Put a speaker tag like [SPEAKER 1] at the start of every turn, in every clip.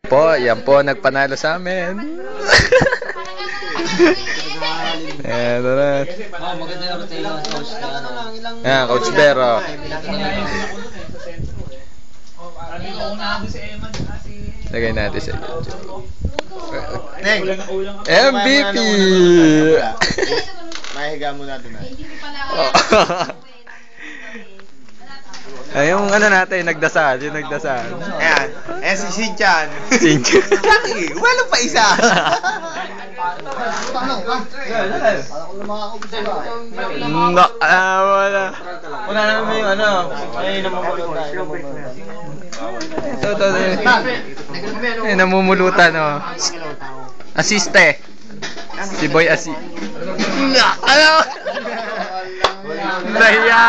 [SPEAKER 1] Po, yan po nagpanalo sa amin. Ayan, tara.
[SPEAKER 2] Maganda yung rotation ng coach.
[SPEAKER 1] Ayan, Coach Bero. Lagay natin sa YouTube. MVP!
[SPEAKER 3] Mahiga mo natin na.
[SPEAKER 1] Ay, yung ano natin, nagdasal, yung nagdasal.
[SPEAKER 3] Ayan, si Shinchan.
[SPEAKER 1] Shinchan.
[SPEAKER 3] Laki, wala pa isa.
[SPEAKER 1] Wala.
[SPEAKER 3] Wala naman yung ano, ay namumulutan.
[SPEAKER 1] Ito. Ay, namumulutan, oh. Asiste. Si Boy Asi. Ano? Nahiya!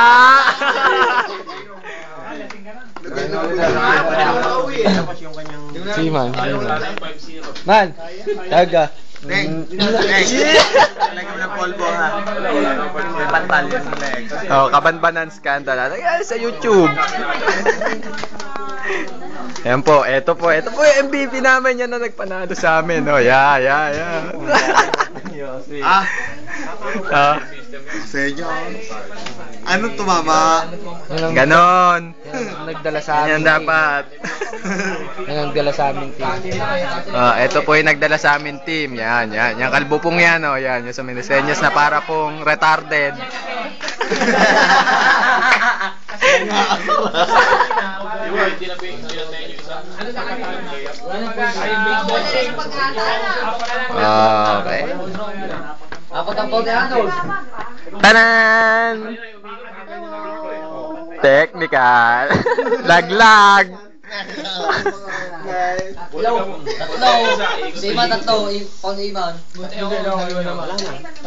[SPEAKER 1] Si Man. Man, taga.
[SPEAKER 3] Neng, lagyan mo ng polvo ha. May pantal yung leg.
[SPEAKER 1] Oh, kabanbanan scandal. Ay, sa YouTube. Ayan po, ito po yung MVP namin yan na nagpanalo sa amin. Oh, yeah.
[SPEAKER 3] Sa inyo. Anong tumama?
[SPEAKER 1] Ganon.
[SPEAKER 2] Nagdala sa amin.
[SPEAKER 1] Yan dapat.
[SPEAKER 2] Nagdala sa amin team.
[SPEAKER 1] Ito po yung nagdala sa amin team. Yan. Yung kalbo pong yan, oh. Yan, yung sa Minisenyas na para pong retarded. Okay.
[SPEAKER 2] Apat ang pag-ano.
[SPEAKER 1] Tanan! Technical. Laglag.
[SPEAKER 2] Tatlo. Si Iman tatlo. Pang Iman.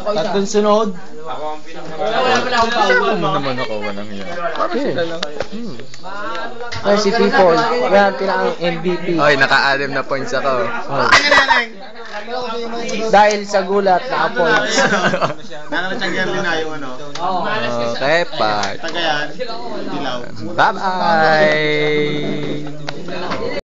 [SPEAKER 3] Tatlong sunod.
[SPEAKER 1] Ano naman ako walang yan.
[SPEAKER 2] Ay, si People. Yan, pinakang MVP.
[SPEAKER 1] Oy, naka-anim na points ako.
[SPEAKER 2] Dahil sa gulat, naka-points.
[SPEAKER 3] Nakalatsagyan din na yung ano.
[SPEAKER 1] Okay, bye.
[SPEAKER 3] Tagayan. Dilaw.
[SPEAKER 1] Bye-bye.